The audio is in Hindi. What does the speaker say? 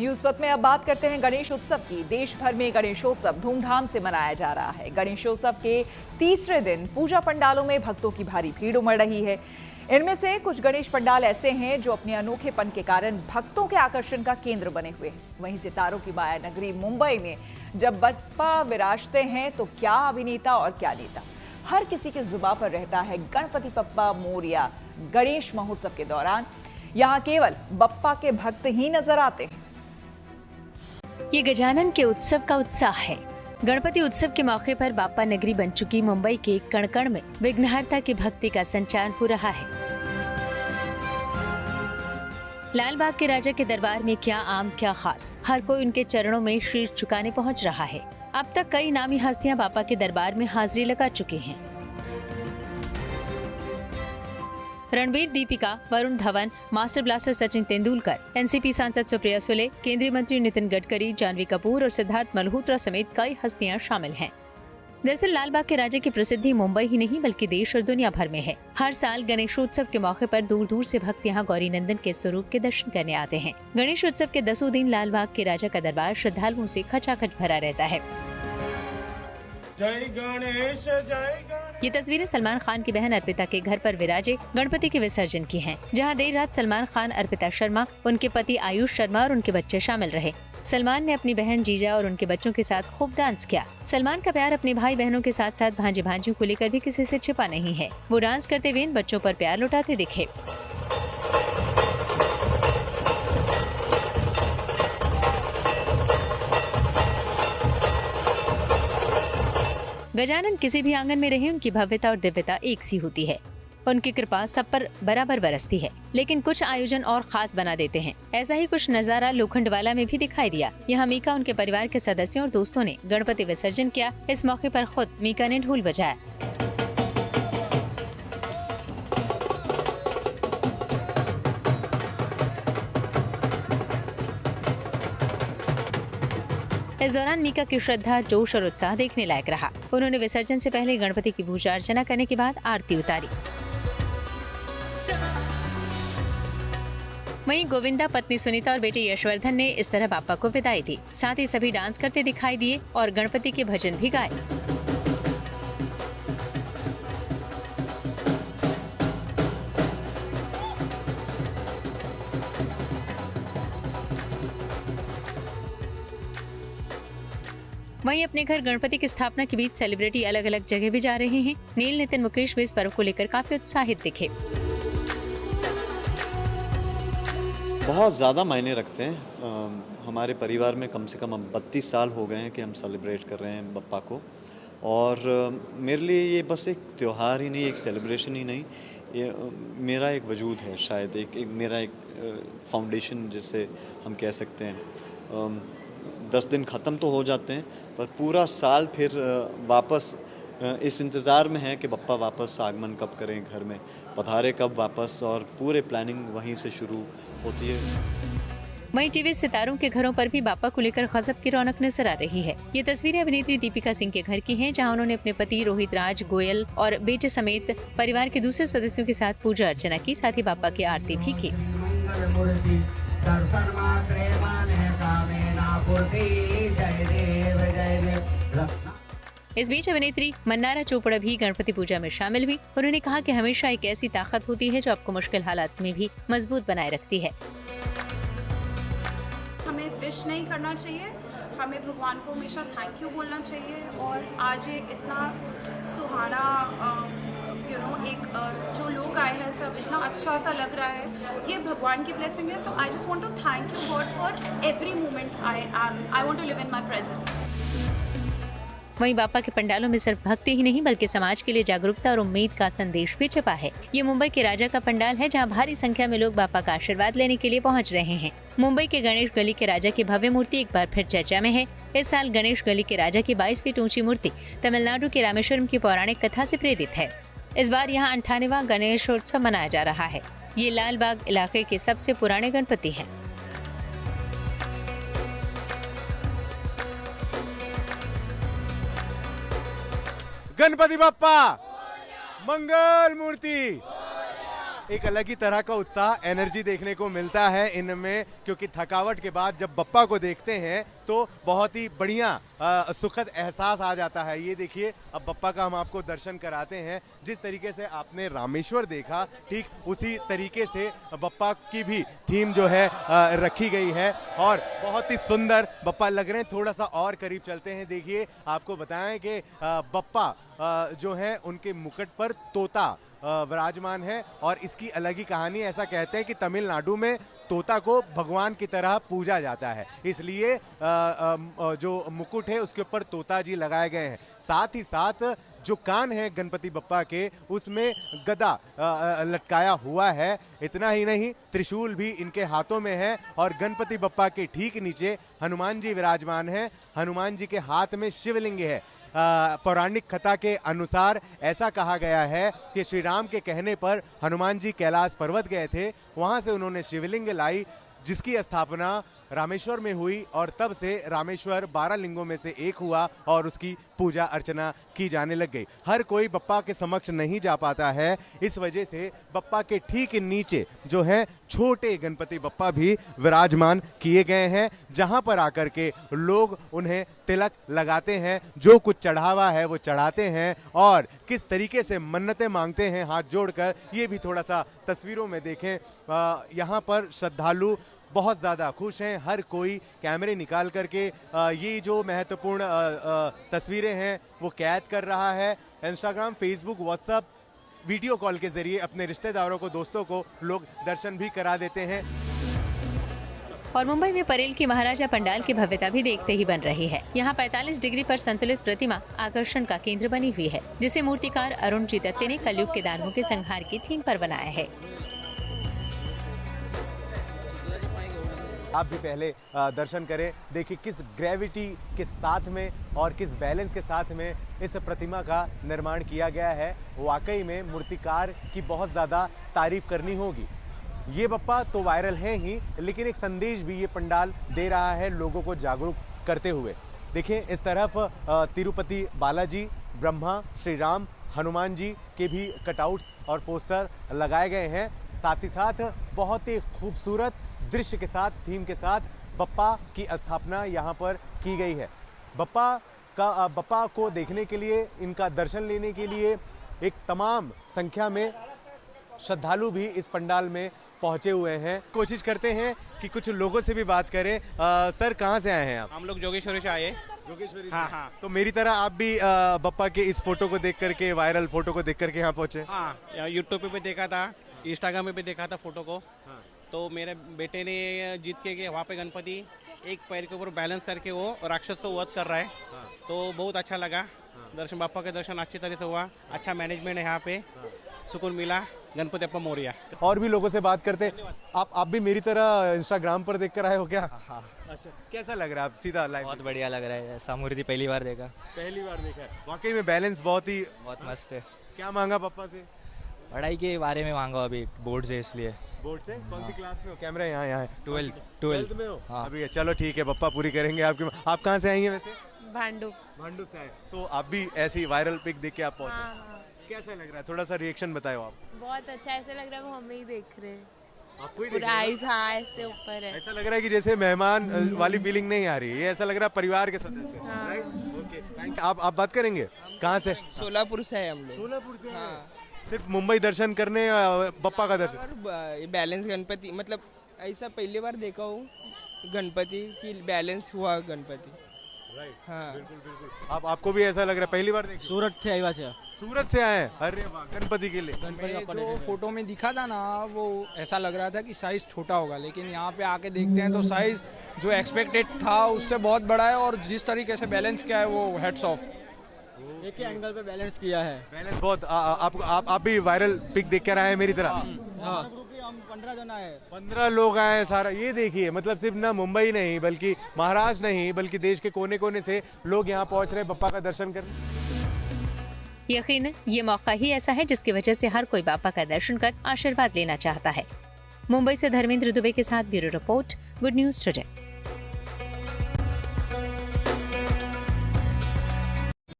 न्यूज वक्त में अब बात करते हैं गणेश उत्सव की। देश भर में गणेशोत्सव धूमधाम से मनाया जा रहा है। गणेशोत्सव के तीसरे दिन पूजा पंडालों में भक्तों की भारी भीड़ उमड़ रही है। इनमें से कुछ गणेश पंडाल ऐसे हैं जो अपने अनोखेपन के कारण भक्तों के आकर्षण का केंद्र बने हुए हैं। वहीं सितारों की माया नगरी मुंबई में जब बप्पा विराजते हैं तो क्या अभिनेता और क्या नेता, हर किसी की जुबान पर रहता है गणपति बप्पा मोरया। गणेश महोत्सव के दौरान यहाँ केवल बप्पा के भक्त ही नजर आते हैं। ये गजानन के उत्सव का उत्साह है। गणपति उत्सव के मौके पर बाप्पा नगरी बन चुकी मुंबई के कण कण में विघ्नहर्ता की भक्ति का संचार हो रहा है। लाल बाग के राजा के दरबार में क्या आम क्या खास, हर कोई उनके चरणों में शीश झुकाने पहुंच रहा है। अब तक कई नामी हस्तियां बाप्पा के दरबार में हाजिरी लगा चुकी हैं। Ranbir, Deepika, Varun Dhawan, master blaster Sachin Tendulkar, NCP सांसद सुप्रिया सुले, केंद्रीय मंत्री नितिन गडकरी, जानवी कपूर और सिद्धार्थ मल्होत्रा समेत कई हस्तियां शामिल हैं। दरअसल लाल बाग के राजा की प्रसिद्धि मुंबई ही नहीं बल्कि देश और दुनिया भर में है। हर साल गणेशोत्सव के मौके पर दूर दूर से भक्त यहाँ गौरी नंदन के स्वरूप के दर्शन करने आते हैं। गणेशोत्सव के 10वें दिन लाल बाग के राजा का दरबार श्रद्धालुओं से खचाखच भरा रहता है। जय गणेश जय गणेश। ये तस्वीरें सलमान खान की बहन अर्पिता के घर पर विराजे गणपति के विसर्जन की हैं, जहां देर रात सलमान खान, अर्पिता शर्मा, उनके पति आयुष शर्मा और उनके बच्चे शामिल रहे। सलमान ने अपनी बहन जीजा और उनके बच्चों के साथ खूब डांस किया। सलमान का प्यार अपने भाई बहनों के साथ साथ भांजे भांजियों को लेकर भी किसी से छिपा नहीं है। वो डांस करते हुए इन बच्चों पर प्यार लुटाते दिखे। गजानन किसी भी आंगन में रहे, उनकी भव्यता और दिव्यता एक सी होती है। उनकी कृपा सब पर बराबर बरसती है, लेकिन कुछ आयोजन और खास बना देते हैं। ऐसा ही कुछ नजारा लोखंडवाला में भी दिखाई दिया। यहाँ मीका, उनके परिवार के सदस्यों और दोस्तों ने गणपति विसर्जन किया। इस मौके पर खुद मीका ने ढोल बजाया। इस दौरान मीका की श्रद्धा, जोश और उत्साह देखने लायक रहा। उन्होंने विसर्जन से पहले गणपति की पूजा अर्चना करने के बाद आरती उतारी। वहीं गोविंदा, पत्नी सुनीता और बेटे यशवर्धन ने इस तरह बाप्पा को विदाई दी। साथ ही सभी डांस करते दिखाई दिए और गणपति के भजन भी गाए। वहीं अपने घर गणपति की स्थापना के बीच सेलिब्रिटी अलग अलग जगह भी जा रहे हैं। नील, नितिन, मुकेश भी इस पर्व को लेकर काफी उत्साहित दिखे। बहुत ज़्यादा मायने रखते हैं। हमारे परिवार में कम से कम अब 32 साल हो गए हैं कि हम सेलिब्रेट कर रहे हैं बप्पा को। और मेरे लिए ये बस एक त्यौहार ही नहीं, एक सेलिब्रेशन ही नहीं, ये मेरा एक वजूद है। शायद एक मेरा एक फाउंडेशन जिसे हम कह सकते हैं। 10 दिन ख़त्म तो हो जाते हैं, पर पूरा साल फिर वापस इस इंतज़ार में है कि बप्पा वापस आगमन कब करें, घर में पधारे कब वापस, और पूरे प्लानिंग वहीं से शुरू होती है। वहीं टीवी सितारों के घरों पर भी बाप्पा को लेकर गजब की रौनक नजर आ रही है। ये तस्वीरें अभिनेत्री दीपिका सिंह के घर की हैं, जहां उन्होंने अपने पति रोहित राज गोयल और बेटे समेत परिवार के दूसरे सदस्यों के साथ पूजा अर्चना की। साथ ही बाप्पा की आरती भी की। इस बीच अभिनेत्री मन्नारा चोपड़ा भी गणपति पूजा में शामिल हुई। उन्होंने कहा कि हमेशा एक ऐसी ताकत होती है जो आपको मुश्किल हालात में भी मजबूत बनाए रखती है। हमें विश नहीं करना चाहिए, हमें भगवान को हमेशा थैंक यू बोलना चाहिए। और आज ये इतना सुहाना एक जो लोग आए हैं, सब इतना अच्छा सा लग रहा है, ये भगवान की ब्लेसिंग है। So I just want to thank you God for every moment I want to live in my present. वहीं बाप्पा के पंडालों में सिर्फ भक्ति ही नहीं बल्कि समाज के लिए जागरूकता और उम्मीद का संदेश भी छिपा है। ये मुंबई के राजा का पंडाल है, जहां भारी संख्या में लोग बाप्पा का आशीर्वाद लेने के लिए पहुंच रहे हैं। मुंबई के गणेश गली के राजा की भव्य मूर्ति एक बार फिर चर्चा में है। इस साल गणेश गली के राजा की 22 फीट ऊंची मूर्ति तमिलनाडु के रामेश्वरम की पौराणिक कथा से प्रेरित है। इस बार यहाँ 98वां गणेशोत्सव मनाया जा रहा है। ये लाल बाग इलाके के सबसे पुराने गणपति हैं। गणपति बप्पा मंगल मूर्ति एक अलग ही तरह का उत्साह, एनर्जी देखने को मिलता है इनमें, क्योंकि थकावट के बाद जब बप्पा को देखते हैं तो बहुत ही बढ़िया सुखद एहसास आ जाता है। ये देखिए, अब बप्पा का हम आपको दर्शन कराते हैं। जिस तरीके से आपने रामेश्वर देखा, ठीक उसी तरीके से बप्पा की भी थीम जो है रखी गई है और बहुत ही सुंदर बप्पा लग रहे हैं। थोड़ा सा और करीब चलते हैं। देखिए, आपको बताएं कि बप्पा जो है उनके मुकुट पर तोता विराजमान है और इसकी अलग ही कहानी। ऐसा कहते हैं कि तमिलनाडु में तोता को भगवान की तरह पूजा जाता है, इसलिए जो मुकुट है उसके ऊपर तोता जी लगाए गए हैं। साथ ही साथ जो कान है गणपति बप्पा के, उसमें गदा लटकाया हुआ है। इतना ही नहीं, त्रिशूल भी इनके हाथों में है और गणपति बप्पा के ठीक नीचे हनुमान जी विराजमान हैं। हनुमान जी के हाथ में शिवलिंग है। पौराणिक कथा के अनुसार ऐसा कहा गया है कि श्री राम के कहने पर हनुमान जी कैलाश पर्वत गए थे, वहां से उन्होंने शिवलिंग लाई, जिसकी स्थापना रामेश्वर में हुई और तब से रामेश्वर 12 लिंगों में से एक हुआ और उसकी पूजा अर्चना की जाने लग गई। हर कोई बप्पा के समक्ष नहीं जा पाता है, इस वजह से बप्पा के ठीक नीचे जो है छोटे गणपति बप्पा भी विराजमान किए गए हैं, जहां पर आकर के लोग उन्हें तिलक लगाते हैं, जो कुछ चढ़ावा है वो चढ़ाते हैं और किस तरीके से मन्नतें मांगते हैं हाथ जोड़कर, ये भी थोड़ा सा तस्वीरों में देखें। यहाँ पर श्रद्धालु बहुत ज़्यादा खुश हैं। हर कोई कैमरे निकाल करके ये जो महत्वपूर्ण तस्वीरें हैं वो कैद कर रहा है। Instagram, Facebook, WhatsApp, video call के जरिए अपने रिश्तेदारों को, दोस्तों को लोग दर्शन भी करा देते हैं। और मुंबई में परेल की महाराजा पंडाल की भव्यता भी देखते ही बन रही है। यहाँ 45 डिग्री पर संतुलित प्रतिमा आकर्षण का केंद्र बनी हुई है, जिसे मूर्तिकार अरुण जी दत्ते ने कलयुग के दानवों के संहार की थीम पर बनाया है। आप भी पहले दर्शन करें, देखिए किस ग्रेविटी के साथ में और किस बैलेंस के साथ में इस प्रतिमा का निर्माण किया गया है। वाकई में मूर्तिकार की बहुत ज़्यादा तारीफ करनी होगी। ये बप्पा तो वायरल है ही, लेकिन एक संदेश भी ये पंडाल दे रहा है लोगों को जागरूक करते हुए। देखिए, इस तरफ तिरुपति बालाजी, ब्रह्मा, श्री राम, हनुमान जी के भी कटआउट्स और पोस्टर लगाए गए हैं। साथ ही साथ बहुत ही खूबसूरत दृश्य के साथ, थीम के साथ बप्पा की स्थापना यहाँ पर की गई है। बप्पा को देखने के लिए, इनका दर्शन लेने के लिए एक तमाम संख्या में श्रद्धालु भी इस पंडाल में पहुंचे हुए हैं। कोशिश करते हैं कि कुछ लोगों से भी बात करें। सर, कहाँ से आए हैं आप? हम लोग जोगेश्वरी से आए। जोगेश्वरी? हाँ। तो मेरी तरह आप भी बप्पा के इस फोटो को देख करके, वायरल फोटो को देख करके यहाँ पहुंचे? हाँ, यूट्यूब पे भी देखा था, इंस्टाग्राम पे भी देखा था फोटो को। हाँ। तो मेरे बेटे ने जीत के वहाँ पे गणपति एक पैर के ऊपर बैलेंस करके वो राक्षस को वध कर रहा है। हाँ। तो बहुत अच्छा लगा। दर्शन, बापा के दर्शन अच्छी तरह से हुआ, अच्छा मैनेजमेंट है यहाँ पे, सुकून मिला। गणपति अप्पा मोरिया। और भी लोगों से बात करते। आप भी मेरी तरह इंस्टाग्राम पर देख कर आए हो क्या? हाँ। अच्छा, कैसा लग रहा है आप सीधा लाइव? बहुत बढ़िया लग रहा है, ऐसा मूर्ति पहली बार देखा। पहली बार देखा है? वाकई में बैलेंस बहुत मस्त है। क्या मांगा पापा से? पढ़ाई के बारे में मांगा, अभी बोर्ड से, इसलिए। बोर्ड से? कौन सी क्लास में हो? कैमरा यहाँ है। 12th में हो? हाँ। अभी चलो ठीक है, पप्पा पूरी करेंगे आपकी। आप कहाँ से आई हैं वैसे? भांडू से आए। तो आप भी ऐसी वायरल पिक देख के आप पहुंचे? हाँ। कैसा लग रहा है? थोड़ा सा रिएक्शन बताओ आप। बहुत अच्छा, ऐसा लग रहा है वो हमें ही देख रहे हैं। आपको ही पूरा आइज, हाँ, ऐसे ऊपर है। ऐसा लग रहा है कि जैसे मेहमान वाली फीलिंग नहीं आ रही है, ऐसा लग रहा है परिवार के सदस्य। हाँ। राइट? Okay, thank you. आप बात करेंगे? कहाँ से? सोलापुर से है हम लोग। सोलापुर से? सिर्फ मुंबई दर्शन करने, बप्पा का दर्शन? और बैलेंस गणपति, मतलब ऐसा पहली बार देखा हूँ गणपति की बैलेंस हुआ गणपति। राइट, हाँ बिल्कुल। आपको भी ऐसा लग रहा है? पहली बार देखी? सूरत से आई वैसे। सूरत से आए? अरे वाह, गणपति के लिए। जो फोटो में दिखा था ना, वो ऐसा लग रहा था कि साइज छोटा होगा, लेकिन यहाँ पे आके देखते हैं तो साइज जो एक्सपेक्टेड था उससे बहुत बड़ा है और जिस तरीके से बैलेंस किया है वो हेड्स ऑफ। एक ही एंगल पे बैलेंस किया है। बैलेंस बहुत। आप भी वायरल पिक देख कर आए हैं मेरी तरह? हाँ। हम 15 जन आए। 15 लोग आए हैं सारा। ये देखिए, मतलब सिर्फ ना मुंबई नहीं, बल्कि महाराष्ट्र नहीं, बल्कि देश के कोने कोने से लोग यहाँ पहुँच रहे हैं बप्पा का दर्शन करने। यकीनन ये मौका ही ऐसा है जिसकी वजह से हर कोई बापा का दर्शन कर आशीर्वाद लेना चाहता है। मुंबई से धर्मेंद्र दुबे के साथ bureau report, good news today.